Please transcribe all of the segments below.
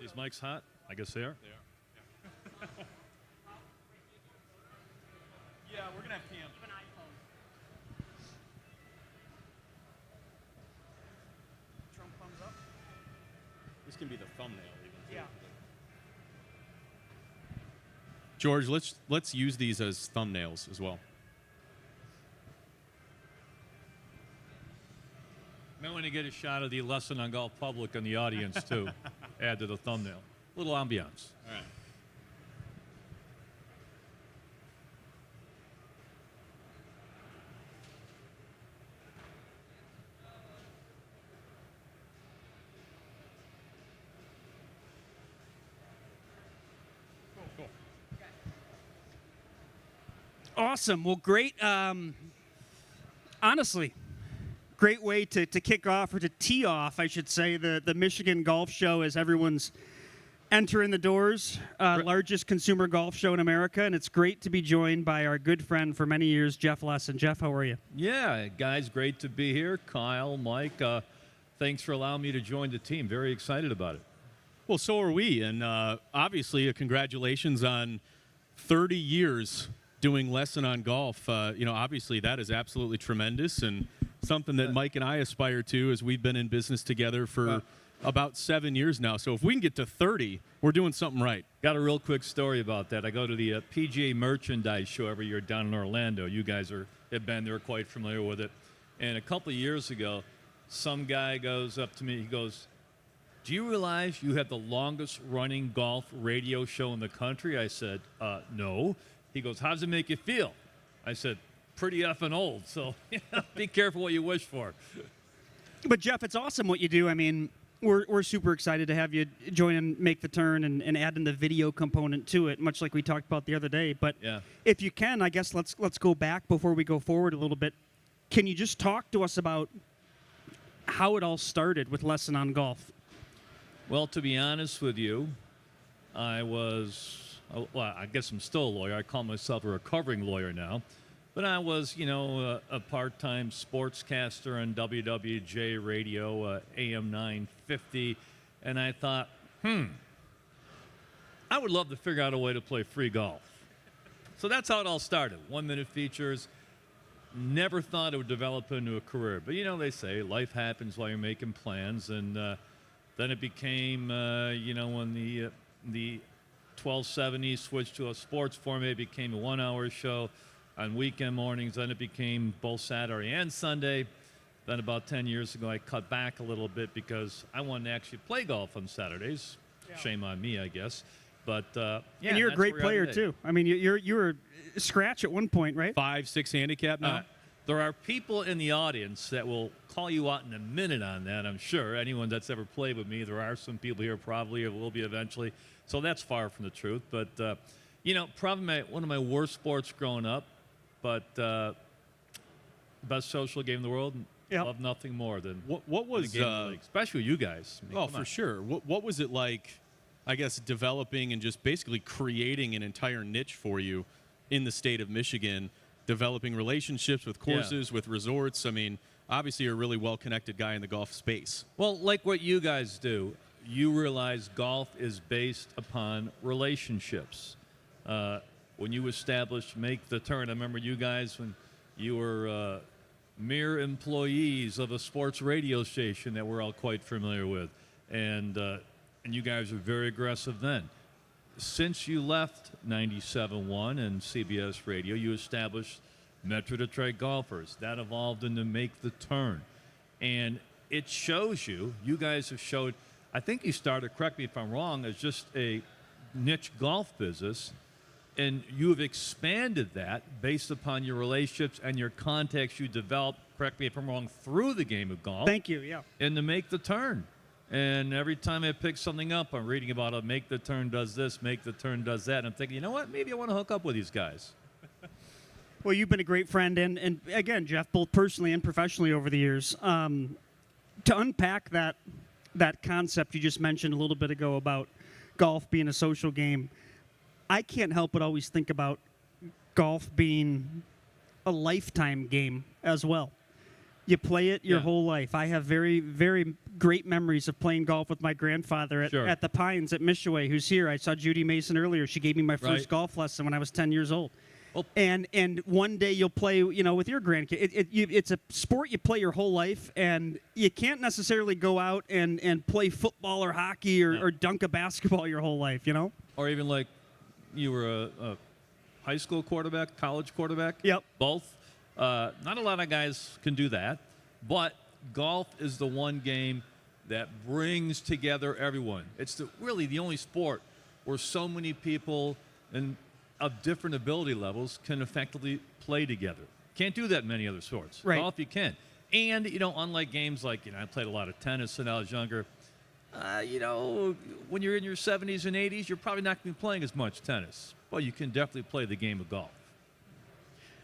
These mics hot? I guess they are. They are. Yeah. Yeah, we're gonna have cams. Trump thumbs up. This can be the thumbnail even. Too. Yeah. George, let's use these as thumbnails as well. Might want to get a shot of the lesson on golf public in the audience too. Add to the thumbnail. Little ambiance. All right. Awesome. Well, great. Honestly, great way to kick off, or to tee off, I should say, the Michigan Golf Show as everyone's entering the doors. Largest consumer golf show in America, and it's great to be joined by our good friend for many years, Jeff Lesson. Jeff, how are you? Yeah, guys, great to be here. Kyle, Mike, thanks for allowing me to join the team. Very excited about it. Well, so are we, and obviously, congratulations on 30 years doing Lesson on Golf. Obviously, that is absolutely tremendous, and something that Mike and I aspire to, as we've been in business together for about 7 years now. So if we can get to 30, we're doing something right. Got a real quick story about that. I go to the PGA Merchandise Show every year down in Orlando. You guys have been there, quite familiar with it. And a couple of years ago, some guy goes up to me. He goes, "Do you realize you have the longest running golf radio show in the country?" I said, "No." He goes, "How does it make you feel?" I said, "Pretty effing old, so be careful what you wish for." But, Jeff, it's awesome what you do. I mean, we're super excited to have you join and make the turn and add in the video component to it, much like we talked about the other day. But if you can, I guess let's go back before we go forward a little bit. Can you just talk to us about how it all started with Lesson on Golf? Well, to be honest with you, I guess I'm still a lawyer. I call myself a recovering lawyer now. But I was, a part-time sportscaster on WWJ Radio, AM 950. And I thought, I would love to figure out a way to play free golf. So that's how it all started. 1-minute features. Never thought it would develop into a career. But, they say life happens while you're making plans. And then it became, when the 1270 switched to a sports format, it became a 1-hour show on weekend mornings. Then it became both Saturday and Sunday. Then about 10 years ago, I cut back a little bit because I wanted to actually play golf on Saturdays. Yeah. Shame on me, I guess. But and you're a great player too. I mean, you were a scratch at one point, right? 5-6 handicap now. There are people in the audience that will call you out in a minute on that, I'm sure. Anyone that's ever played with me, there are some people here probably, or will be eventually. So that's far from the truth. But, probably one of my worst sports growing up, but best social game in the world. Yep. Love nothing more than what was the game of the league, especially you guys. I mean, for sure. What was it like, I guess, developing and just basically creating an entire niche for you in the state of Michigan, developing relationships with courses, with resorts? I mean, obviously you're a really well-connected guy in the golf space. Well, like what you guys do, you realize golf is based upon relationships. When you established Make the Turn, I remember you guys when you were mere employees of a sports radio station that we're all quite familiar with. And you guys were very aggressive then. Since you left 97.1 and CBS Radio, you established Metro Detroit Golfers. That evolved into Make the Turn. And it shows you guys have showed, I think you started, correct me if I'm wrong, as just a niche golf business. And you have expanded that based upon your relationships and your contacts you developed, correct me if I'm wrong, through the game of golf. Thank you, yeah. And to Make the Turn. And every time I pick something up, I'm reading about it. Make the Turn does this, Make the Turn does that. And I'm thinking, you know what? Maybe I want to hook up with these guys. Well, you've been a great friend, and again, Jeff, both personally and professionally over the years. To unpack that concept you just mentioned a little bit ago about golf being a social game, I can't help but always think about golf being a lifetime game as well. You play it your whole life. I have very, very great memories of playing golf with my grandfather at the Pines at Mishaway, who's here. I saw Judy Mason earlier. She gave me my first golf lesson when I was 10 years old. Oh. And one day you'll play, with your grandkid. It's a sport you play your whole life, and you can't necessarily go out and play football or hockey or dunk a basketball your whole life, Or even like you were a high school quarterback, college quarterback. Yep. Both. Not a lot of guys can do that, but golf is the one game that brings together everyone. It's really the only sport where so many people of different ability levels can effectively play together. Can't do that in many other sports. Right. Golf you can. And, unlike games like, I played a lot of tennis when I was younger. When you're in your 70s and 80s, you're probably not going to be playing as much tennis. Well, you can definitely play the game of golf.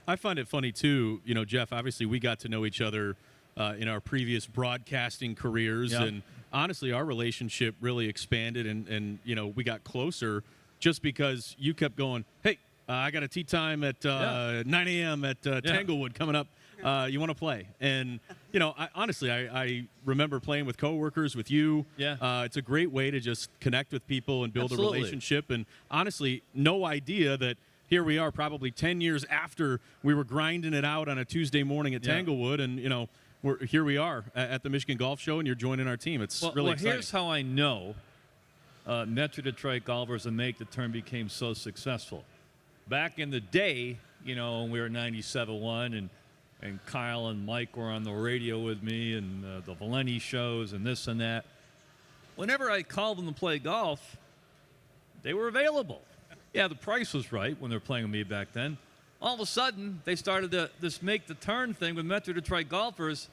I find it funny, too, Jeff, obviously we got to know each other in our previous broadcasting careers. Yep. And honestly, our relationship really expanded and we got closer just because you kept going, hey, I got a tee time at 9 a.m. at Tanglewood coming up. You want to play? And, I remember playing with coworkers, with you. Yeah. It's a great way to just connect with people and build a relationship. And honestly, no idea that here we are probably 10 years after we were grinding it out on a Tuesday morning at Tanglewood. And, here we are at the Michigan Golf Show, and you're joining our team. It's really exciting. Here's how I know Metro Detroit golfers and Make the Turn became so successful. Back in the day, when we were 97.1 and Kyle and Mike were on the radio with me and the Valenti shows and this and that. Whenever I called them to play golf, they were available. Yeah, the price was right when they were playing with me back then. All of a sudden, they started this Make the Turn thing with Metro Detroit golfers,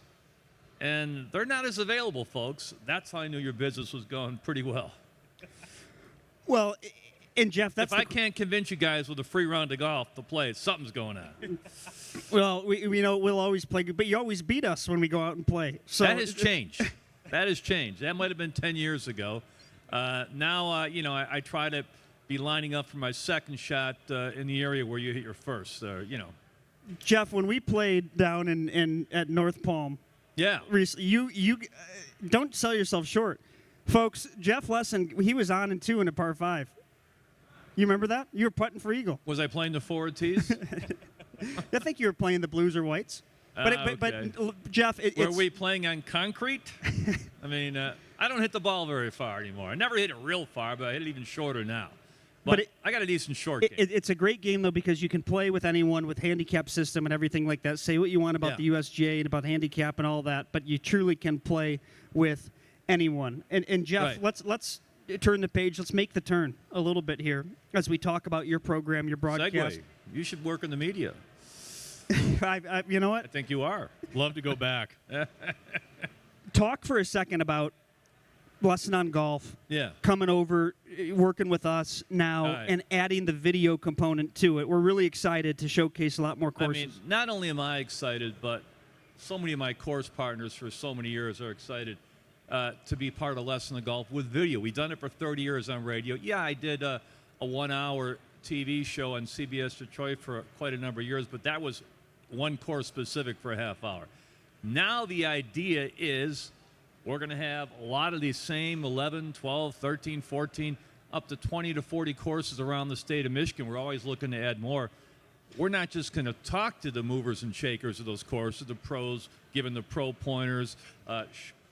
and they're not as available, folks. That's how I knew your business was going pretty well. Well, and Jeff, if I can't convince you guys with a free round of golf to play, something's going on. Well, we'll always play, but you always beat us when we go out and play. So that has changed. That has changed. That might have been 10 years ago. Now, I try to be lining up for my second shot in the area where you hit your first. Jeff, when we played down at North Palm, recently, you don't sell yourself short, folks. Jeff Lesson, he was on and 2 in a par 5. You remember that? You were putting for eagle. Was I playing the forward tees? I think you were playing the blues or whites. But Jeff, were we playing on concrete? I mean, I don't hit the ball very far anymore. I never hit it real far, but I hit it even shorter now. But I got a decent short game. It's a great game, though, because you can play with anyone with handicap system and everything like that. Say what you want about the USGA and about handicap and all that, but you truly can play with anyone. And Jeff, let's turn the page. Let's make the turn a little bit here as we talk about your program, your broadcast. Segue. You should work in the media. You know what? I think you are. Love to go back. Talk for a second about Lesson on Golf. Yeah. Coming over, working with us now, and adding the video component to it. We're really excited to showcase a lot more courses. I mean, not only am I excited, but so many of my course partners for so many years are excited to be part of Lesson on Golf with video. We've done it for 30 years on radio. Yeah, I did a 1-hour TV show on CBS Detroit for quite a number of years, but that was one course specific for a half hour. Now the idea is we're going to have a lot of these same 11, 12, 13, 14, up to 20 to 40 courses around the state of Michigan. We're always looking to add more. We're not just going to talk to the movers and shakers of those courses, the pros, giving the pro pointers.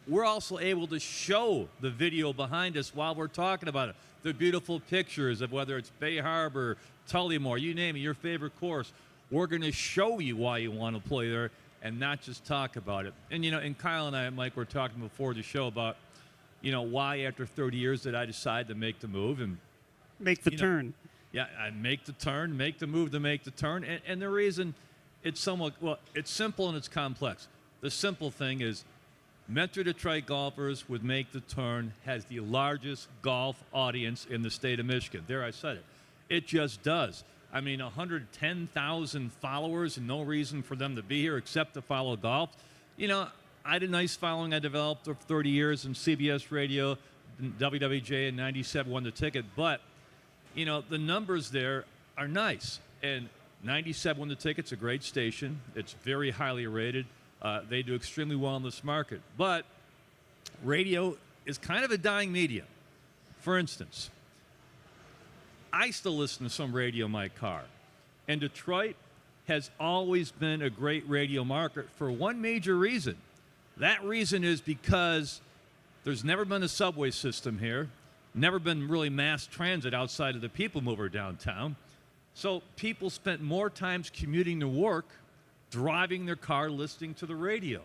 We're also able to show the video behind us while we're talking about it. The beautiful pictures of whether it's Bay Harbor, Tullymore, you name it, your favorite course. We're going to show you why you want to play there and not just talk about it. And, and Kyle and I, Mike, were talking before the show about, why after 30 years did I decide to make the move and make the turn. Yeah, I make the turn, make the move to make the turn. And the reason it's it's simple and it's complex. The simple thing is Metro Detroit golfers would make the turn has the largest golf audience in the state of Michigan. There, I said it. It just does. I mean, 110,000 followers and no reason for them to be here except to follow golf. I had a nice following I developed for 30 years in CBS radio, WWJ, and 97 won the ticket. But, the numbers there are nice. And 97 won the ticket's a great station. It's very highly rated. They do extremely well in this market. But radio is kind of a dying medium. For instance, I still listen to some radio in my car. And Detroit has always been a great radio market for one major reason. That reason is because there's never been a subway system here, never been really mass transit outside of the People Mover downtown. So people spent more times commuting to work, driving their car, listening to the radio.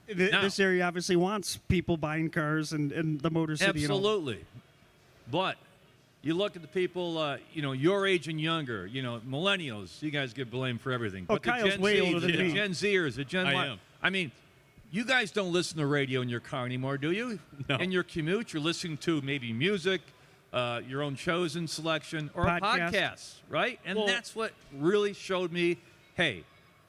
This area obviously wants people buying cars and the Motor City. Absolutely. But you look at the people, your age and younger, millennials, you guys get blamed for everything. Oh, But Kyle's the way Gen Z, older than the me. Gen Zers, the Gen I Y. am. I mean, you guys don't listen to radio in your car anymore, do you? No. In your commute, you're listening to maybe music, your own chosen selection, or a Podcast. podcast, right? And Well- that's what really showed me, hey,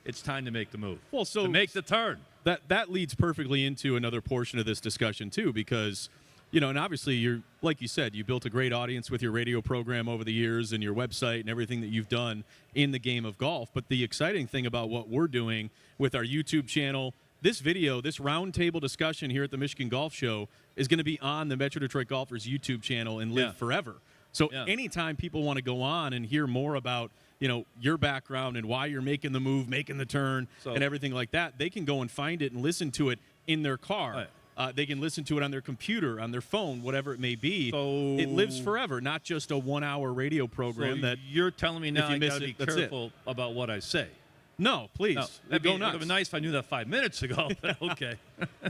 it's time to make the move. Well, so to make the turn. That leads perfectly into another portion of this discussion too, because and obviously you're, like you said, you built a great audience with your radio program over the years and your website and everything that you've done in the game of golf. But the exciting thing about what we're doing with our YouTube channel, this video, this roundtable discussion here at the Michigan Golf Show is going to be on the Metro Detroit Golfers YouTube channel and live forever. So anytime people want to go on and hear more about your background and why you're making the move, making the turn, and everything like that, they can go and find it and listen to it in their car. Right. They can listen to it on their computer, on their phone, whatever it may be. So it lives forever, not just a 1-hour radio program So that you're telling me now you I miss got to it, be that's it. careful about what I say. No, please. No, Go it would nuts. have been nice if I knew that 5 minutes ago, but okay.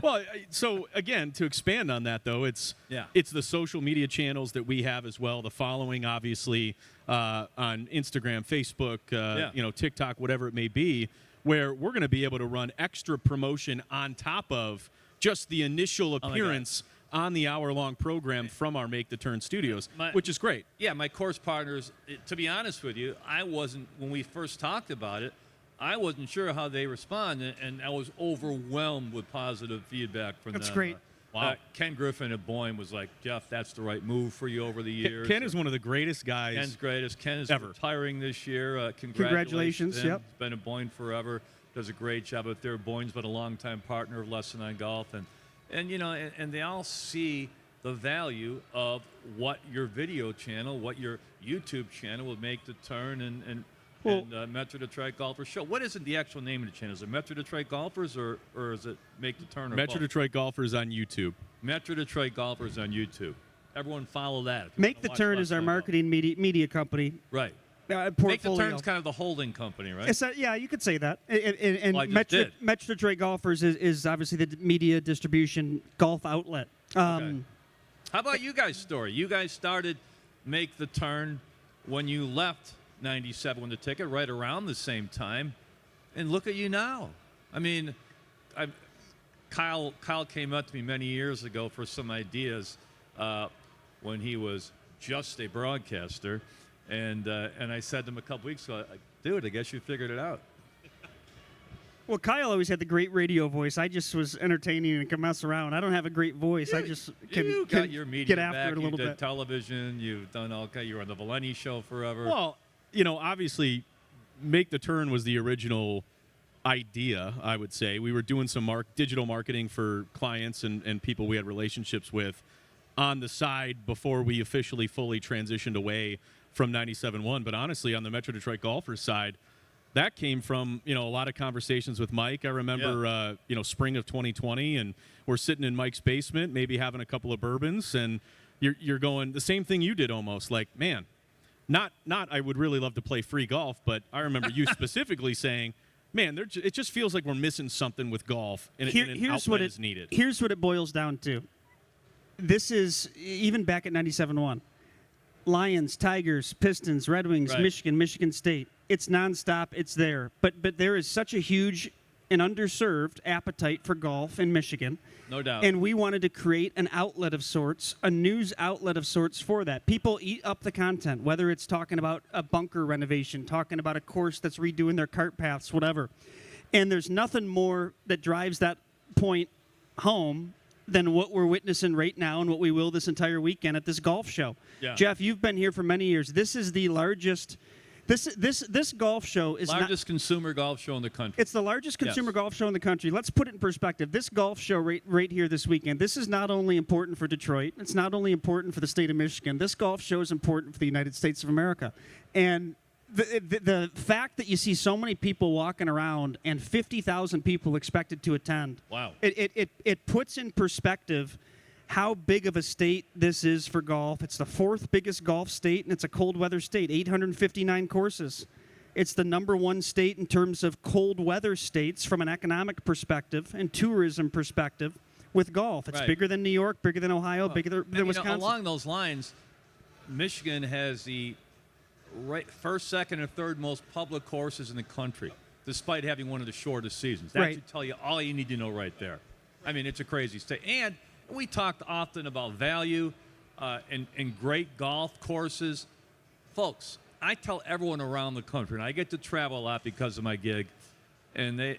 Well, so again, to expand on that, though, it's the social media channels that we have as well. The following, obviously, on Instagram, Facebook, TikTok, whatever it may be, where we're going to be able to run extra promotion on top of just the initial appearance on the hour-long program from our Make the Turn studios, which is great. Yeah, my course partners, to be honest with you, when we first talked about it, I wasn't sure how they respond, and I was overwhelmed with positive feedback from them. That's great. Wow. Ken Griffin at Boeing was like, Jeff, that's the right move for you over the years. Ken is one of the greatest guys. Ken's greatest. Ken is ever. Retiring this year. Congratulations. to him. Yep. He's been at Boeing forever. Does a great job out there. Boeing's been a longtime partner of Lesson on Golf, and they all see the value of what your video channel, what your YouTube channel would make the turn and Metro Detroit Golfers Show. What is the actual name of the channel? Is it Metro Detroit Golfers or is it Make the Turn? Or Metro both? Detroit Golfers on YouTube. Metro Detroit Golfers on YouTube. Everyone follow that. if you Make wanna the watch Turn Lesson is our on Golf. marketing media company. Right. Portfolio. Make the Turn's kind of the holding company, right? Yeah, you could say that. And Well, I just Metro did. Detroit Golfers is obviously the media distribution golf outlet. Okay. How about you guys' story? You guys started Make the Turn when you left 97 when the ticket, right around the same time. And look at you now. I mean, Kyle came up to me many years ago for some ideas when he was just a broadcaster. And I said to him a couple weeks ago, dude, I guess you figured it out. Well, Kyle always had the great radio voice. I just was entertaining and can mess around. I don't have a great voice. I just You can got your media get after back. it a little you did bit. television. You've done you were on the Valenti show forever. Well, obviously, Make the Turn was the original idea, I would say. We were doing some digital marketing for clients and people we had relationships with on the side before we officially fully transitioned away from 97.1. But honestly, on the Metro Detroit Golfers side, that came from, a lot of conversations with Mike. I remember, spring of 2020, and we're sitting in Mike's basement, maybe having a couple of bourbons, and you're going the same thing you did almost. Like, man, not I would really love to play free golf, but I remember you specifically saying, man, it just feels like we're missing something with golf, and an outlet is needed. Here's what it boils down to. This is, even back at 97.1, Lions, Tigers, Pistons, Red Wings, Right. Michigan State. It's nonstop. It's there. But there is such a huge and underserved appetite for golf in Michigan. No doubt. And we wanted to create an outlet of sorts, a news outlet of sorts for that. People eat up the content, whether it's talking about a bunker renovation, talking about a course that's redoing their cart paths, whatever. And there's nothing more that drives that point home than what we're witnessing right now and what we will this entire weekend at this golf show. Yeah. Jeff, you've been here for many years. This is the largest This golf show is largest consumer golf show in the country. It's the largest consumer golf show in the country. Let's put it in perspective. This golf show right here this weekend, this is not only important for Detroit, it's not only important for the state of Michigan. This golf show is important for the United States of America. And the fact that you see so many people walking around and 50,000 people expected to attend, wow, it puts in perspective how big of a state this is for golf. It's the fourth biggest golf state, and it's a cold weather state, 859 courses. It's the number one state in terms of cold weather states from an economic perspective and tourism perspective with golf. It's bigger than New York, bigger than Ohio, bigger than Wisconsin. Along those lines, Michigan has the first, second, and third most public courses in the country, despite having one of the shortest seasons. That should tell you all you need to know right there. I mean, it's a crazy state. And we talked often about value and great golf courses. Folks, I tell everyone around the country, and I get to travel a lot because of my gig, and they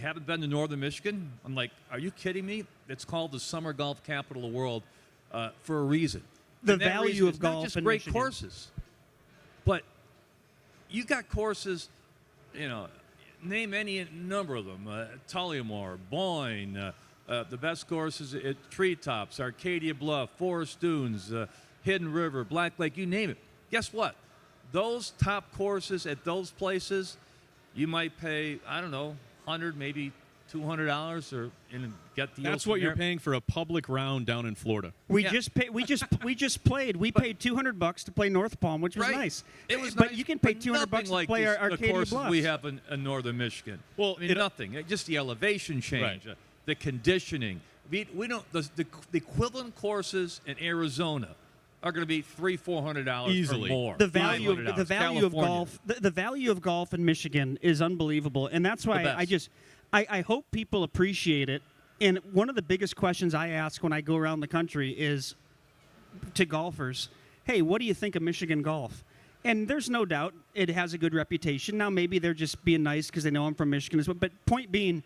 haven't been to northern Michigan. I'm like, are you kidding me? It's called the summer golf capital of the world for a reason. The value of golf not just in great Michigan. Courses, but you got courses, name any number of them, Tullymore, Boyne, the best courses at Treetops, Arcadia Bluff, Forest Dunes, Hidden River, Black Lake, you name it. Guess what? Those top courses at those places, you might pay, I don't know, $100, maybe $200 or get the. That's what you're paying for a public round down in Florida. We just played. We paid $200 to play North Palm, which was nice. It was but nice, you can pay $200 like to play Arcadia courses Bluffs. we have in northern Michigan. Well, nothing. Just the elevation change, the conditioning. We don't. The equivalent courses in Arizona are going to be $300-400 easily or more. The value of California. golf. The value of golf in Michigan is unbelievable, and that's why I hope people appreciate it. And one of the biggest questions I ask when I go around the country is to golfers, hey, what do you think of Michigan golf? And there's no doubt it has a good reputation. Now, maybe they're just being nice because they know I'm from Michigan as well. But point being,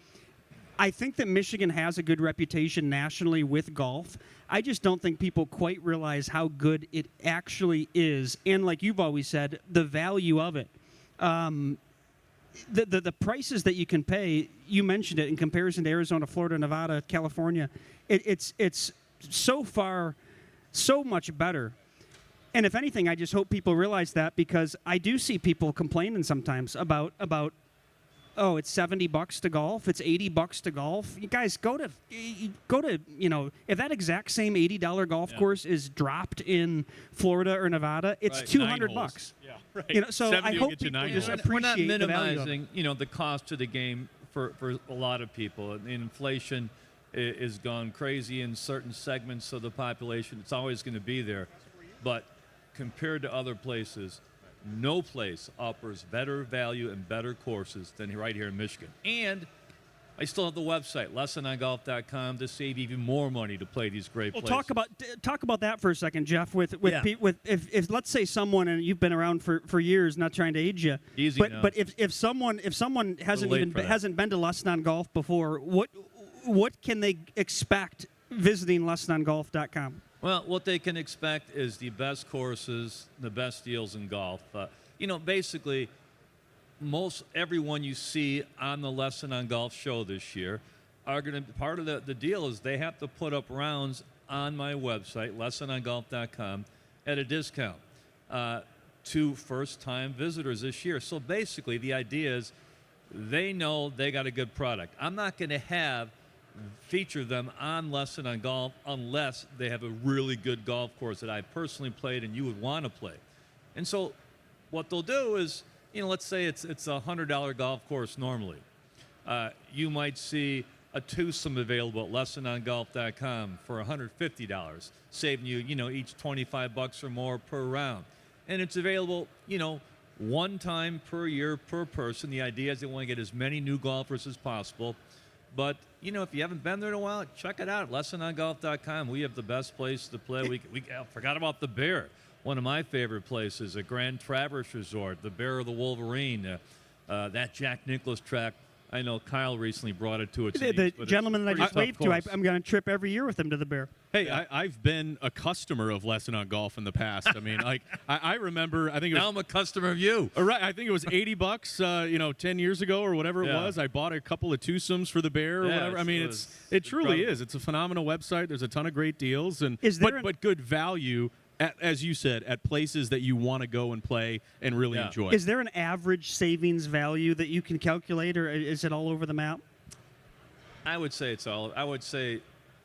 I think that Michigan has a good reputation nationally with golf. I just don't think people quite realize how good it actually is. And like you've always said, the value of it. The prices that you can pay, you mentioned it, in comparison to Arizona, Florida, Nevada, California, it's so far so much better. And if anything, I just hope people realize that, because I do see people complaining sometimes about oh, it's $70 to golf, it's $80 to golf. You guys go to if that exact same $80 golf course is dropped in Florida or Nevada, it's $200. Yeah, right. So I hope people just appreciate we're not minimizing, the the cost of the game for a lot of people. And inflation is gone crazy in certain segments of the population. It's always going to be there, but compared to other places, no place offers better value and better courses than right here in Michigan. And I still have the website, lessonongolf.com, to save even more money to play these great places. Talk about that for a second, Jeff. With if let's say someone, and you've been around for years, not trying to age you, but if someone hasn't been to Lesson on Golf before, what can they expect visiting lessonongolf.com? Well, what they can expect is the best courses, the best deals in golf. Basically, most everyone you see on the Lesson on Golf show this year are going to, part of the deal is they have to put up rounds on my website, lessonongolf.com, at a discount to first-time visitors this year. So basically, the idea is they know they got a good product. I'm not going to feature them on Lesson on Golf unless they have a really good golf course that I personally played and you would want to play. And so what they'll do is, let's say it's a $100 golf course normally. You might see a twosome available at lessonongolf.com for $150, saving you, each $25 or more per round. And it's available, one time per year per person. The idea is they want to get as many new golfers as possible. But, if you haven't been there in a while, check it out, lessonongolf.com. We have the best place to play. We forgot about the Bear, one of my favorite places, a Grand Traverse Resort, the Bear of the Wolverine, that Jack Nicklaus track I know Kyle recently brought it to its The knees, but gentleman that I it's a just pretty waved tough to, course. I'm going to trip every year with him to the Bear. Hey, I've been a customer of Lesson on Golf in the past. I mean, like I remember, I think it was Now I'm a customer of you. right. I think it was $80, 10 years ago or whatever it Yeah. was. I bought a couple of twosomes for the Bear or Yeah, whatever. I mean, it's it truly incredible. is. It's a phenomenal website. There's a ton of great deals and Is there but good value. As you said, at places that you want to go and play and really Yeah. enjoy. Is there an average savings value that you can calculate, or is it all over the map? I would say I would say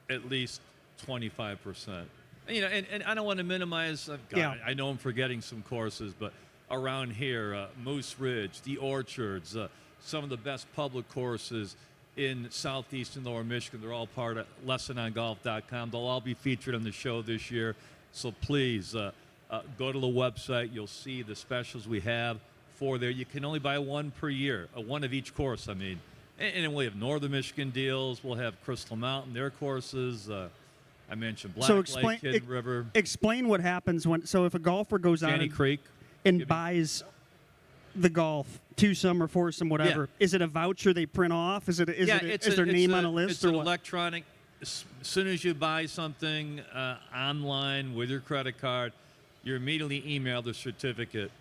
at least 25%. And I don't want to minimize. God, Yeah. I know I'm forgetting some courses, but around here, Moose Ridge, the Orchards, some of the best public courses in Southeast and Lower Michigan. They're all part of LessonOnGolf.com. They'll all be featured on the show this year. So please go to the website. You'll see the specials we have for there. You can only buy one per year, one of each course, I mean. And then we have Northern Michigan deals. We'll have Crystal Mountain, their courses. I mentioned Black Lake, Hidden River, Explain what happens if a golfer goes out Danny Creek. and buys the golf, twosome or foursome, whatever. Yeah. Is it a voucher they print off? Is their name on a list It's or an what? electronic. As soon as you buy something online with your credit card, you're immediately emailed the certificate,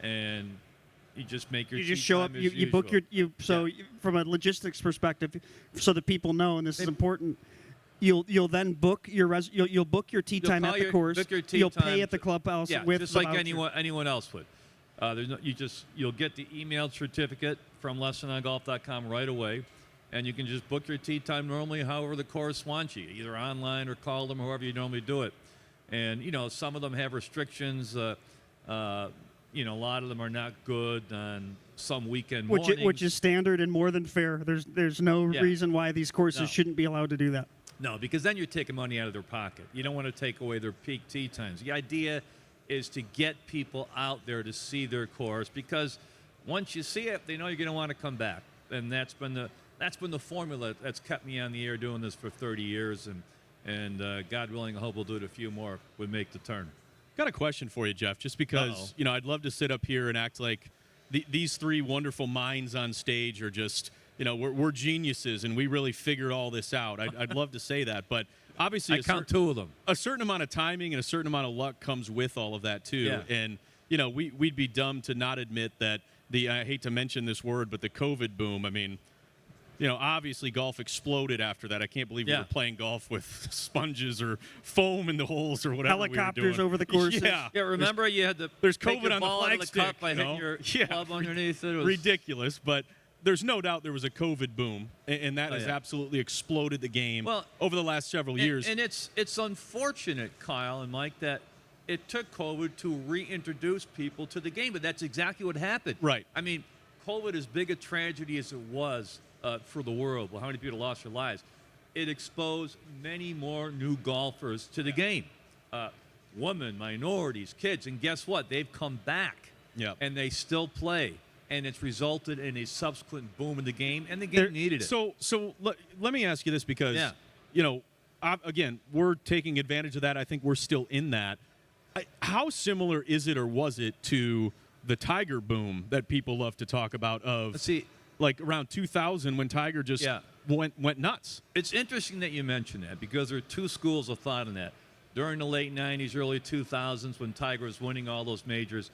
and you just make your. You just tee show time up. as You book your. usual. From a logistics perspective, so that people know, and this is important. You'll then book your you'll book your tee You'll time call at the your- course. book your tee You'll time pay at the clubhouse Yeah, with just the like voucher. anyone else would. You'll get the emailed certificate from LessonOnGolf.com right away, and you can just book your tee time normally, however the course wants you, either online or call them, however you normally do it. And some of them have restrictions. A lot of them are not good on some weekend mornings. Which is standard and more than fair. There's no reason why these courses No. shouldn't be allowed to do that. No, because then you're taking money out of their pocket. You don't want to take away their peak tee times. The idea is to get people out there to see their course, because once you see it, they know you're going to want to come back. And that's been the formula that's kept me on the air doing this for 30 years. And God willing, I hope we'll do it a few more. We make the turn. Got a question for you, Jeff, just because, I'd love to sit up here and act like these three wonderful minds on stage are just, we're geniuses and we really figured all this out. I'd love to say that, but obviously I count two of them. a certain amount of timing and a certain amount of luck comes with all of that too. Yeah. And, we'd be dumb to not admit that I hate to mention this word, but the COVID boom, I mean, obviously golf exploded after that. I can't believe we were playing golf with sponges or foam in the holes or whatever. Helicopters we were doing. over the courses. Yeah. Yeah, remember you had to There's take COVID your on the ball out flag of the cup stick, by hitting your club underneath it. It was ridiculous, but there's no doubt there was a COVID boom, and that has absolutely exploded the game over the last several years. And it's unfortunate, Kyle and Mike, that it took COVID to reintroduce people to the game, but that's exactly what happened. Right. I mean, COVID, as big a tragedy as it was for the world, well, how many people lost their lives? It exposed many more new golfers to the game. Women, minorities, kids, and guess what? They've come back, and they still play. And it's resulted in a subsequent boom in the game, and the game needed it. So let me ask you this, because, again, we're taking advantage of that. I think we're still in that. How similar is it, or was it, to the Tiger boom that people love to talk about like around 2000 when Tiger just went nuts? It's interesting that you mention that, because there are two schools of thought in that. During the late 90s, early 2000s, when Tiger was winning all those majors,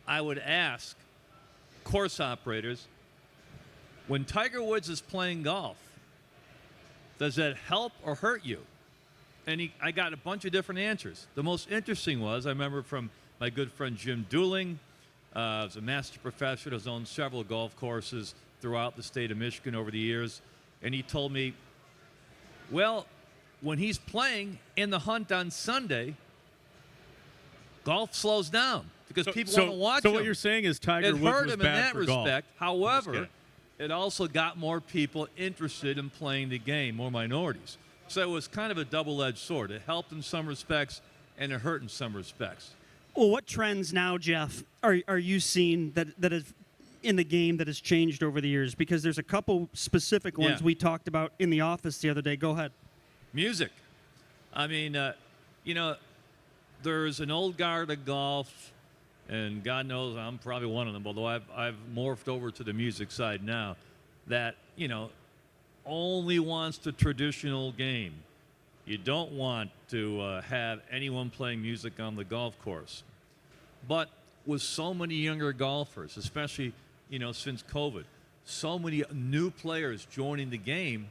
I would ask course operators, when Tiger Woods is playing golf, does that help or hurt you? And I got a bunch of different answers. The most interesting was, I remember from my good friend Jim Dooling, was a master professor, has owned several golf courses throughout the state of Michigan over the years, and he told me, well, when he's playing in the hunt on Sunday, golf slows down because people want to watch him. So what you're saying is Tiger Woods hurt was him in bad that for respect. golf. However, it also got more people interested in playing the game, more minorities. So it was kind of a double-edged sword. It helped in some respects, and it hurt in some respects. Well, what trends now, Jeff, are you seeing that is in the game that has changed over the years? Because there's a couple specific ones we talked about in the office the other day. Go ahead. Music. I mean, there's an old guard of golf, and God knows I'm probably one of them, although I've morphed over to the music side now, that, only wants the traditional game. You don't want to have anyone playing music on the golf course. But with so many younger golfers, especially, since COVID, so many new players joining the game,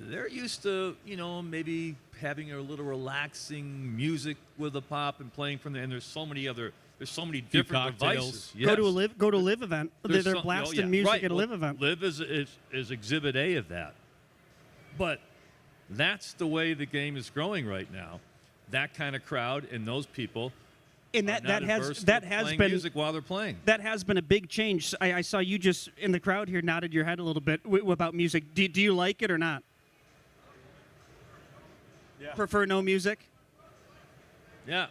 they're used to, maybe having a little relaxing music with a pop and playing from there. And there's so many different devices. Yes. Go to a live event. They're blasting music right. at a live event. Live is Exhibit A of that. But that's the way the game is growing right now. That kind of crowd and those people. And that has been music while they're playing. That has been a big change. I saw you just in the crowd here nodded your head a little bit about music. Do you like it or not? Yeah. Prefer no music? Yeah.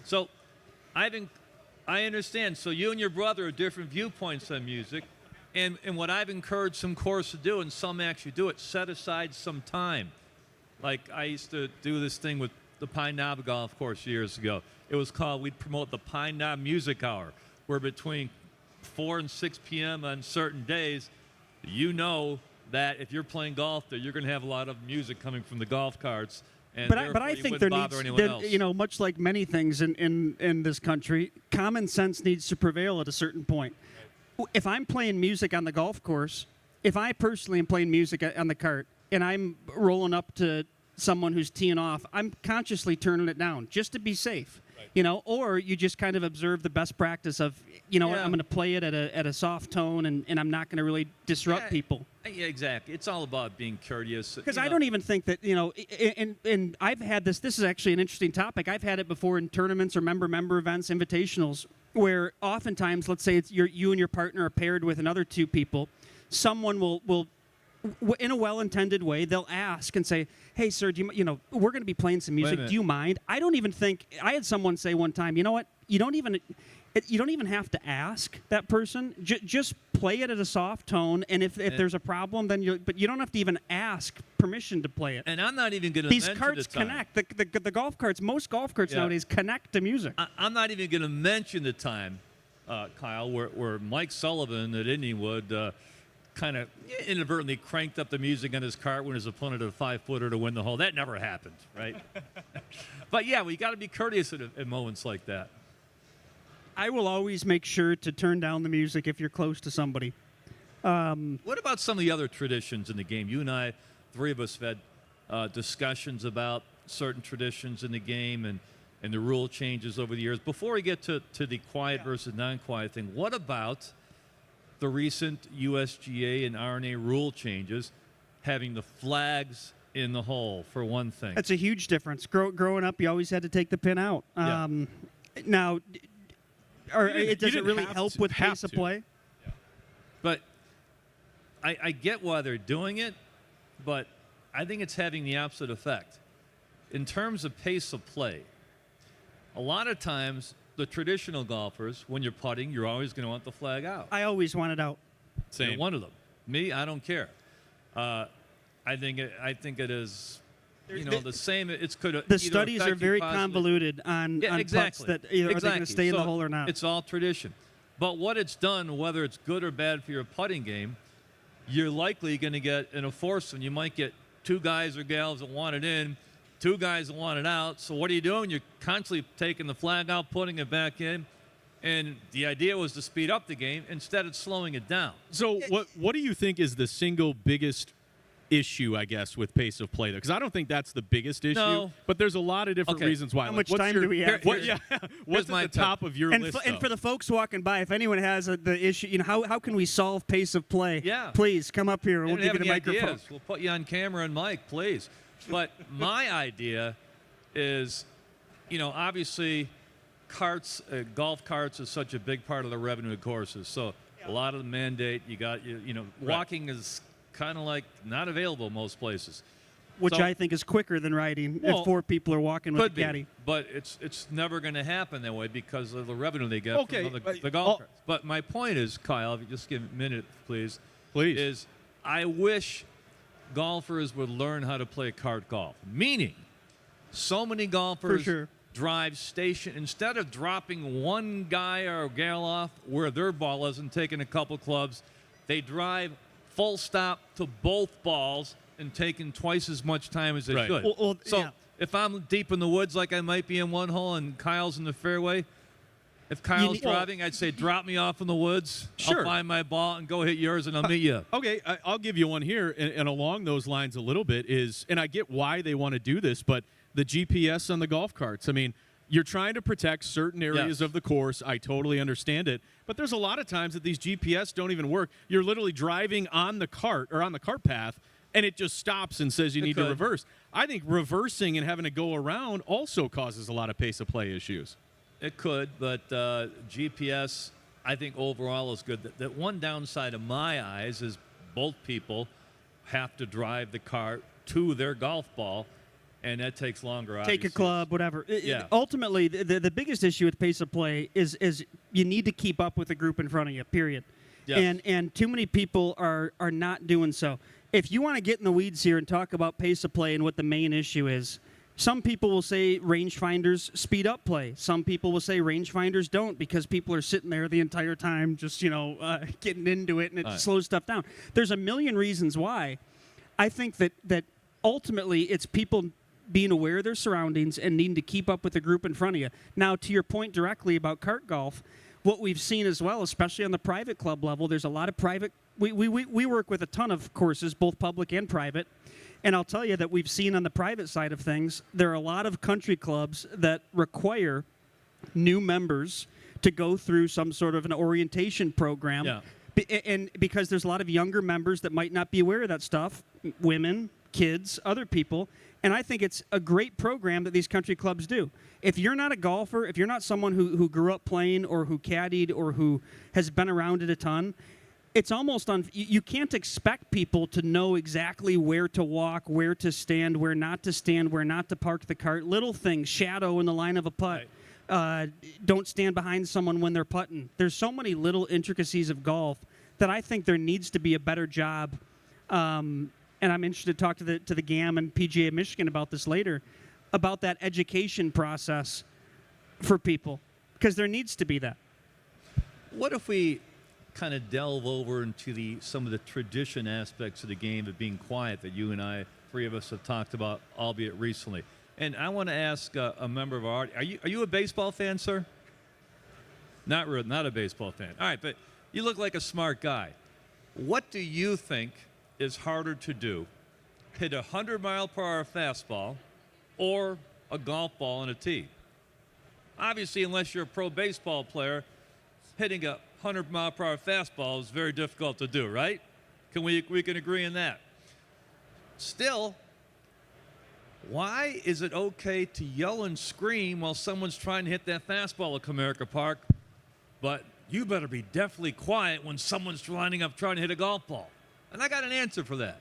So, I understand. So you and your brother are different viewpoints on music, and what I've encouraged some courses to do, and some actually do it, set aside some time. Like I used to do this thing with the Pine Knob Golf Course years ago. It was called, we'd promote the Pine Knob Music Hour, where between 4 and 6 p.m. on certain days, that if you're playing golf there, you're going to have a lot of music coming from the golf carts. And but I think there needs, much like many things in this country, common sense needs to prevail at a certain point. If I'm playing music on the golf course, if I personally am playing music on the cart and I'm rolling up to someone who's teeing off, I'm consciously turning it down just to be safe. Right. Or you just kind of observe the best practice of, I'm going to play it at a soft tone and I'm not going to really disrupt people. Yeah, exactly. It's all about being courteous. Because I don't even think that, and I've had this is actually an interesting topic. I've had it before in tournaments or member events, invitationals, where oftentimes, let's say it's you and your partner are paired with another two people, someone will in a well-intended way, they'll ask and say, "Hey, sir, do we're going to be playing some music. Do you mind?" I don't even think. I had someone say one time, "You know what? You don't even have to ask that person. Just play it at a soft tone, and if there's a problem, then but you don't have to even ask permission to play it." And I'm not even going to. These carts connect. The golf carts. Most golf carts nowadays connect to music. I'm not even going to mention the time, Kyle, where Mike Sullivan at Indywood. Kind of inadvertently cranked up the music on his cart when his opponent had a 5-footer to win the hole. That never happened, right? But yeah, we got to be courteous at moments like that. I will always make sure to turn down the music if you're close to somebody. What about some of the other traditions in the game? You and I, three of us, have had discussions about certain traditions in the game and the rule changes over the years. Before we get to the quiet versus non-quiet thing, what about the recent USGA and RNA rule changes, having the flags in the hole, for one thing? That's a huge difference. Growing up, you always had to take the pin out. Now, it doesn't really help with pace of play. Yeah. But I get why they're doing it, but I think it's having the opposite effect. In terms of pace of play, a lot of times the traditional golfers, when you're putting, you're always going to want the flag out. I always want it out. Same. You're one of them. Me, I don't care. I think it is, the same. It's could. The studies are very convoluted on putts that are they going to stay in the hole or not. It's all tradition. But what it's done, whether it's good or bad for your putting game, you're likely going to get in a foursome. You might get two guys or gals that want it in, two guys that want it out. So what are you doing? You're constantly taking the flag out, putting it back in. And the idea was to speed up the game. Instead, it's slowing it down. So what do you think is the single biggest issue, I guess, with pace of play there? Because I don't think that's the biggest issue. No. But there's a lot of different reasons why. How much time do we have? What's at the top of your list? And for the folks walking by, if anyone has the issue, how can we solve pace of play? Yeah. Please come up here and we'll give you the microphone. Ideas. We'll put you on camera and mic, please. But my idea is, obviously, golf carts is such a big part of the revenue of courses. So a lot of the mandate, walking is kind of like not available most places. Which I think is quicker than riding if four people are walking with a caddy. But it's never going to happen that way because of the revenue they get from the golf carts. But my point is, Kyle, if you just give me a minute, please. Is I wish golfers would learn how to play cart golf. Meaning, so many golfers drive station, instead of dropping one guy or gal off where their ball is and taking a couple clubs, they drive full stop to both balls and taking twice as much time as they should. So if I'm deep in the woods like I might be in one hole and Kyle's in the fairway, if Kyle's driving, I'd say drop me off in the woods. Sure. I'll find my ball and go hit yours, and I'll meet you. Okay, I'll give you one here, and along those lines a little bit is, and I get why they want to do this, but the GPS on the golf carts. I mean, you're trying to protect certain areas of the course. I totally understand it. But there's a lot of times that these GPS don't even work. You're literally driving on the cart or on the cart path, and it just stops and says you need to reverse. I think reversing and having to go around also causes a lot of pace of play issues. It could, but GPS, I think overall is good. The one downside of my eyes is both people have to drive the cart to their golf ball, and that takes longer, obviously. Take a club, whatever. Yeah. Ultimately, the biggest issue with pace of play is you need to keep up with the group in front of you, period. Yes. And too many people are not doing so. If you want to get in the weeds here and talk about pace of play and what the main issue is, some people will say rangefinders speed up play. Some people will say rangefinders don't because people are sitting there the entire time just, getting into it and it slows stuff down. There's a million reasons why. I think that ultimately it's people being aware of their surroundings and needing to keep up with the group in front of you. Now, to your point directly about cart golf, what we've seen as well, especially on the private club level, there's a lot of private. We work with a ton of courses, both public and private. And I'll tell you that we've seen on the private side of things, there are a lot of country clubs that require new members to go through some sort of an orientation program. Yeah. And because there's a lot of younger members that might not be aware of that stuff, women, kids, other people. And I think it's a great program that these country clubs do. If you're not a golfer, if you're not someone who grew up playing or who caddied or who has been around it a ton, it's almost you can't expect people to know exactly where to walk, where to stand, where not to park the cart. Little things, shadow in the line of a putt. Don't stand behind someone when they're putting. There's so many little intricacies of golf that I think there needs to be a better job. And I'm interested to talk to the GAM and PGA of Michigan about this later, about that education process for people, because there needs to be that. What if we kind of delve over into some of the tradition aspects of the game of being quiet that you and I, three of us, have talked about, albeit recently? And I want to ask a member of our audience, are you a baseball fan, sir? Not a baseball fan. All right, but you look like a smart guy. What do you think is harder to do, hit a 100-mile-per-hour fastball or a golf ball in a tee? Obviously, unless you're a pro baseball player, hitting a 100-mile-per-hour fastball is very difficult to do, right? We can agree on that. Still, why is it okay to yell and scream while someone's trying to hit that fastball at Comerica Park, but you better be definitely quiet when someone's lining up trying to hit a golf ball? And I got an answer for that.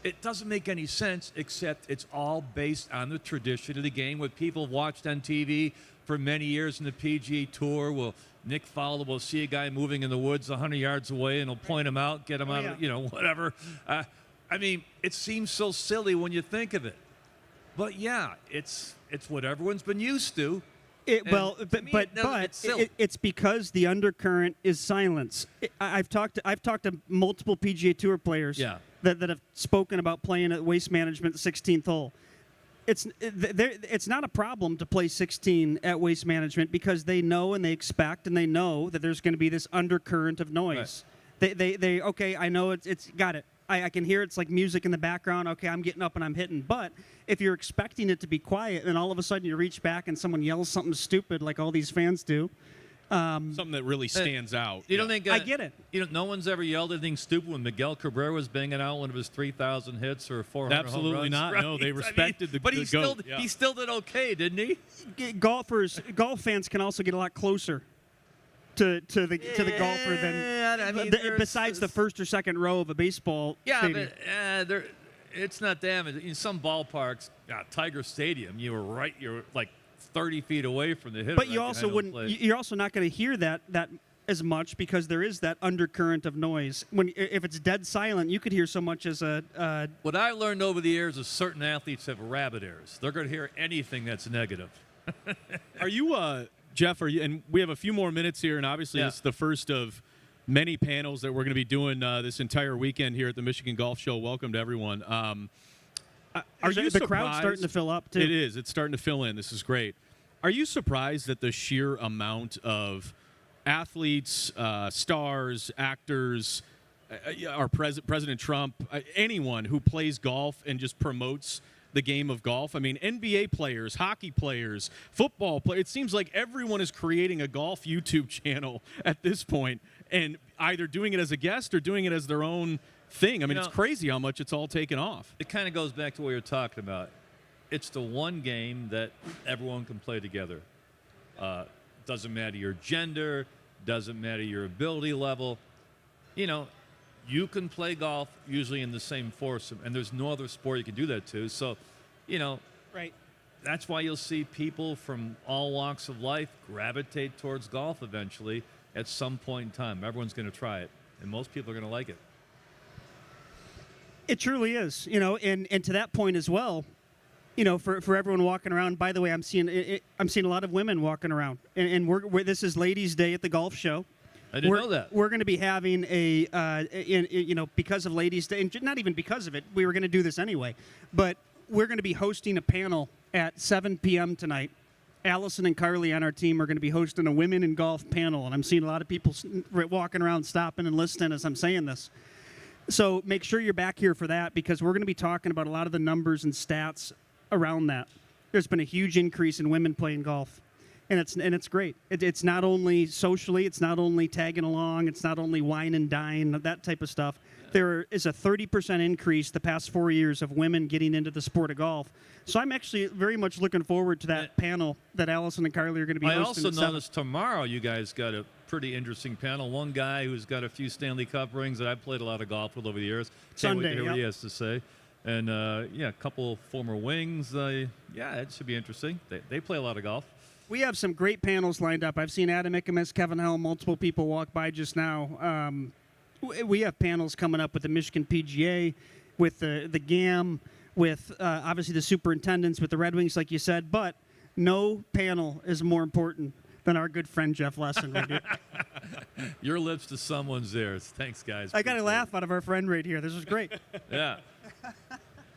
It doesn't make any sense, except it's all based on the tradition of the game, what people have watched on TV for many years in the PGA Tour. Nick Fowler will see a guy moving in the woods 100 yards away, and he'll point him out, get him out of, whatever. I mean, it seems so silly when you think of it. But, yeah, it's what everyone's been used to. It's because the undercurrent is silence. I've talked to multiple PGA Tour players that have spoken about playing at Waste Management 16th hole. It's not a problem to play 16 at Waste Management because they know and they expect and they know that there's going to be this undercurrent of noise. Right. They okay, I know it's got it. I can hear it's like music in the background. Okay, I'm getting up and I'm hitting. But if you're expecting it to be quiet and all of a sudden you reach back and someone yells something stupid like all these fans do. Something that really stands out. You don't think I get it. No one's ever yelled anything stupid when Miguel Cabrera was banging out one of his 3,000 hits or 400 Absolutely home runs. not. Right? No, they respected the But he still did okay, didn't he? Golf fans can also get a lot closer to the golfer than besides the first or second row of a baseball stadium. But it's not damaged. In some ballparks, Tiger Stadium, you're like 30 feet away from the hitter. But you also wouldn't. You're also not going to hear that as much because there is that undercurrent of noise. If it's dead silent, you could hear so much as What I learned over the years is certain athletes have rabbit ears. They're going to hear anything that's negative. Are you, Jeff? Are you? And we have a few more minutes here, and obviously it's the first of many panels that we're going to be doing this entire weekend here at the Michigan Golf Show. Welcome to everyone. Are you the crowd's starting to fill up too? It is. It's starting to fill in. This is great. Are you surprised at the sheer amount of athletes, stars, actors, our President Trump, anyone who plays golf and just promotes the game of golf? I mean, NBA players, hockey players, football players. It seems like everyone is creating a golf YouTube channel at this point, and either doing it as a guest or doing it as their own thing. I mean, it's crazy how much it's all taken off. It kind of goes back to what you're talking about. It's the one game that everyone can play together. Doesn't matter your gender, doesn't matter your ability level. You can play golf usually in the same foursome, and there's no other sport you can do that to. So, right. That's why you'll see people from all walks of life gravitate towards golf eventually at some point in time. Everyone's going to try it, and most people are going to like it. It truly is, and to that point as well, for everyone walking around. By the way, I'm seeing a lot of women walking around, and this is Ladies' Day at the golf show. I didn't know that. We're going to be having because of Ladies' Day, and not even because of it, we were going to do this anyway, but we're going to be hosting a panel at 7 p.m. tonight. Allison and Carly on our team are going to be hosting a women in golf panel, and I'm seeing a lot of people walking around, stopping and listening as I'm saying this. So make sure you're back here for that, because we're going to be talking about a lot of the numbers and stats around that. There's been a huge increase in women playing golf, and it's great. It's not only socially, it's not only tagging along, it's not only wine and dine, that type of stuff. There is a 30% increase the past 4 years of women getting into the sport of golf. So I'm actually very much looking forward to that panel that Allison and Carly are going to be hosting. I also noticed tomorrow you guys got a pretty interesting panel. One guy who's got a few Stanley Cup rings that I've played a lot of golf with over the years. Can't wait to hear what he has to say. And, a couple former wings. It should be interesting. They play a lot of golf. We have some great panels lined up. I've seen Adam Ickamus, Kevin Helm, multiple people walk by just now. We have panels coming up with the Michigan PGA, with the GAM, with obviously the superintendents, with the Red Wings, like you said. But no panel is more important than our good friend Jeff Lesson. Your lips to someone's ears. Thanks, guys. I got a laugh out of our friend right here. This was great. Yeah.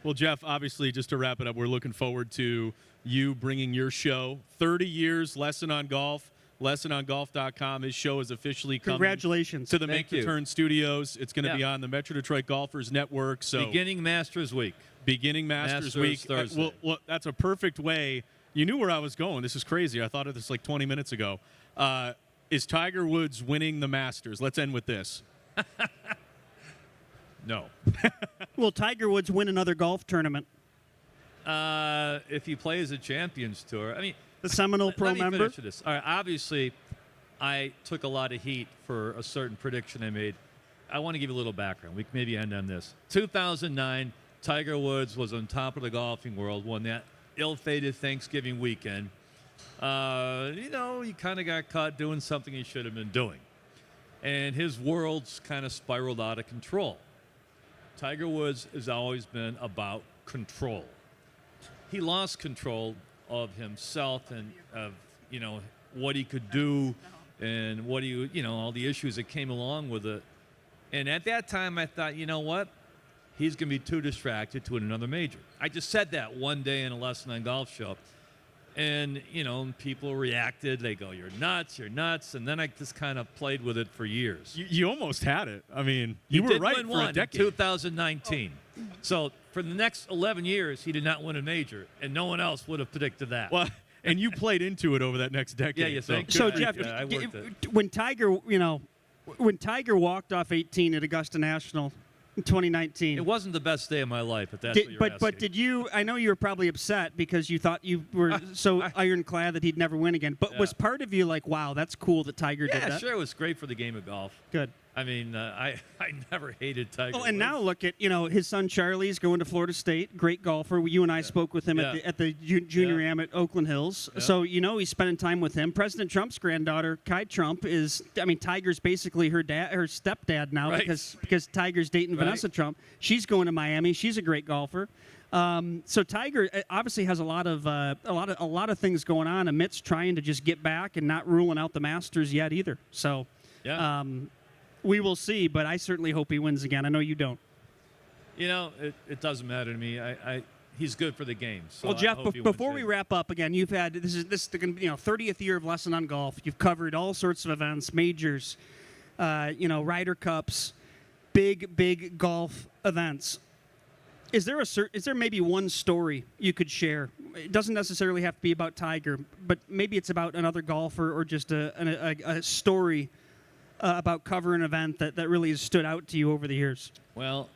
Well, Jeff, obviously, just to wrap it up, we're looking forward to you bringing your show. 30 years, Lesson on Golf, lessonongolf.com. His show is officially coming. Congratulations. To the Make the Turn Studios. It's going to be on the Metro Detroit Golfers Network. So Beginning Masters Week. Beginning Masters Week. Thursday. Well, that's a perfect way. You knew where I was going. This is crazy. I thought of this like 20 minutes ago. Is Tiger Woods winning the Masters? Let's end with this. No. Will Tiger Woods win another golf tournament? If he plays a Champions Tour. I mean, the Seminole Pro member? member? Finish this. All right, obviously, I took a lot of heat for a certain prediction I made. I want to give you a little background. We can maybe end on this. 2009, Tiger Woods was on top of the golfing world, won that ill-fated Thanksgiving weekend. He kind of got caught doing something he should have been doing. And his world's kind of spiraled out of control. Tiger Woods has always been about control. He lost control of himself and of, what he could do and what all the issues that came along with it. And at that time, I thought, you know what? He's going to be too distracted to win another major. I just said that one day in a Lesson on Golf show. And, people reacted. They go, you're nuts. And then I just kind of played with it for years. You almost had it. I mean, you were right for a decade. In 2019. Oh. So for the next 11 years, he did not win a major, and no one else would have predicted that. Well, and you played into it over that next decade. Yeah, you think? So Jeff, I worked it. when Tiger walked off 18 at Augusta National in 2019. It wasn't the best day of my life, but that's what you're asking. But did you? I know you were probably upset because you thought you were so ironclad that he'd never win again. But was part of you like, wow, that's cool that Tiger did that? Yeah, sure, it was great for the game of golf. Good. I mean, I never hated Tiger. Oh, and now look at his son Charlie's going to Florida State, great golfer. You and I spoke with him at the junior am at Oakland Hills. Yeah. So he's spending time with him. President Trump's granddaughter, Kai Trump, Tiger's basically her stepdad now because Tiger's dating Vanessa Trump. She's going to Miami. She's a great golfer. So Tiger obviously has a lot of things going on amidst trying to just get back and not ruling out the Masters yet either. So Yeah. we will see, but I certainly hope he wins again. I know you don't. You know, it doesn't matter to me. He's good for the game. So Well, Jeff, I hope he before wins we big. wrap up, again, you've had this is the 30th year of Lesson on Golf. You've covered all sorts of events, majors, Ryder Cups, big golf events. Is there maybe one story you could share? It doesn't necessarily have to be about Tiger, but maybe it's about another golfer or just a story about covering an event that really has stood out to you over the years. Well,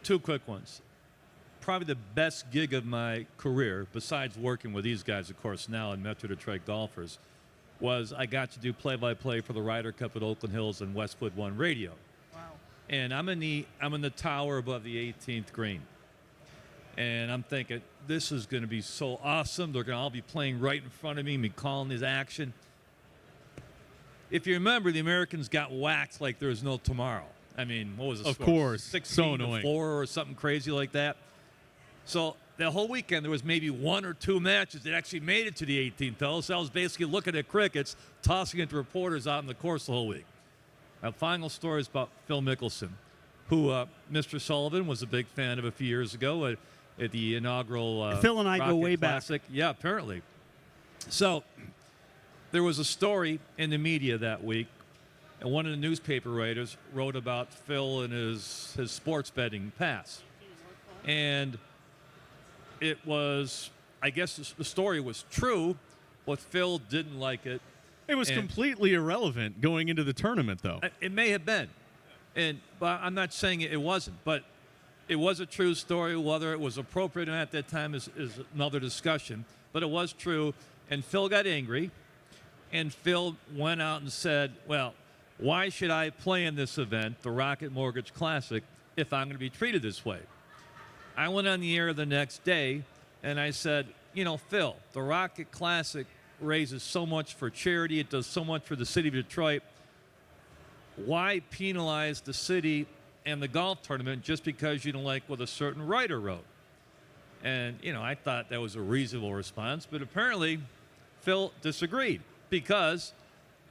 two quick ones. Probably the best gig of my career, besides working with these guys, of course, now in Metro Detroit Golfers, was I got to do play-by-play for the Ryder Cup at Oakland Hills and Westwood One Radio. Wow. And I'm in the tower above the 18th green. And I'm thinking, this is going to be so awesome. They're going to all be playing right in front of me calling this action. If you remember, the Americans got waxed like there's no tomorrow. I mean, what was the Of score? course. 16 So to annoying. 4 or something crazy like that. So the whole weekend, there was maybe one or two matches that actually made it to the 18th hole. So I was basically looking at crickets, tossing it to reporters out on the course the whole week. My final story is about Phil Mickelson, who Mr. Sullivan was a big fan of a few years ago at the inaugural Phil and I go Rocket way back. Classic. Yeah, apparently. So there was a story in the media that week, and one of the newspaper writers wrote about Phil and his sports betting past. And it was, I guess the story was true, but Phil didn't like it. It was And- completely irrelevant going into the tournament, though. It may have been, but I'm not saying it wasn't. But it was a true story. Whether it was appropriate at that time is another discussion. But it was true, and Phil got angry, and Phil went out and said, "Well, why should I play in this event, the Rocket Mortgage Classic, if I'm going to be treated this way?" I went on the air the next day, and I said, Phil, the Rocket Classic raises so much for charity. It does so much for the city of Detroit. Why penalize the city and the golf tournament just because you don't like what a certain writer wrote? And, I thought that was a reasonable response, but apparently Phil disagreed because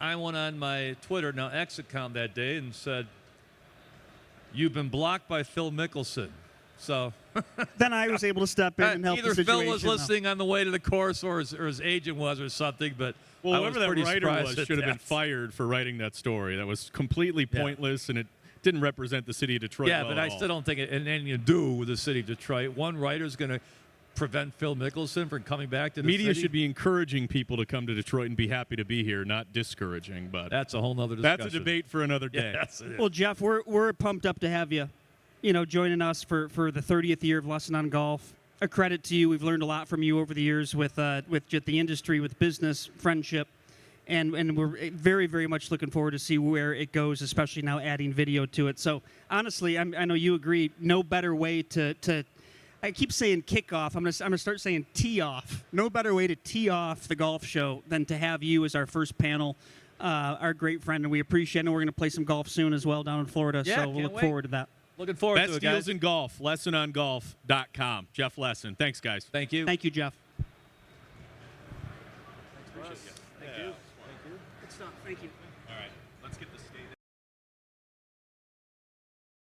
I went on my Twitter, now X account that day and said, "You've been blocked by Phil Mickelson." So Then I was able to step in and help either the situation. Phil was though. listening on the way to the course or his agent was or something, but Well, I whoever was that pretty writer surprised was at should have been that. fired for writing that story. That was completely Yeah. pointless, and it didn't represent the city of Detroit. Yeah, well but at I all. still don't think it had anything to do with the city of Detroit. One writer's going to prevent Phil Mickelson from coming back to the Media city. should be encouraging people to come to Detroit and be happy to be here, not discouraging. But That's a whole nother discussion. that's a debate for another day. Yes, it is. Well, Jeff, we're pumped up to have you, joining us for the 30th year of Lesson on Golf. A credit to you. We've learned a lot from you over the years with just the industry, with business, friendship, and we're very, very much looking forward to see where it goes, especially now adding video to it. So honestly, I know you agree. No better way to I keep saying kickoff. I'm gonna start saying tee off. No better way to tee off the golf show than to have you as our first panel. Our great friend, and we appreciate it. And we're going to play some golf soon as well down in Florida, Yeah, so we'll can't look wait. forward to that. Looking forward to Best it, deals guys. in golf. LessonOnGolf.com. Jeff Lesson. Thanks, guys. Thank you. Thank you, Jeff. Thank you. Good stuff. Thank you.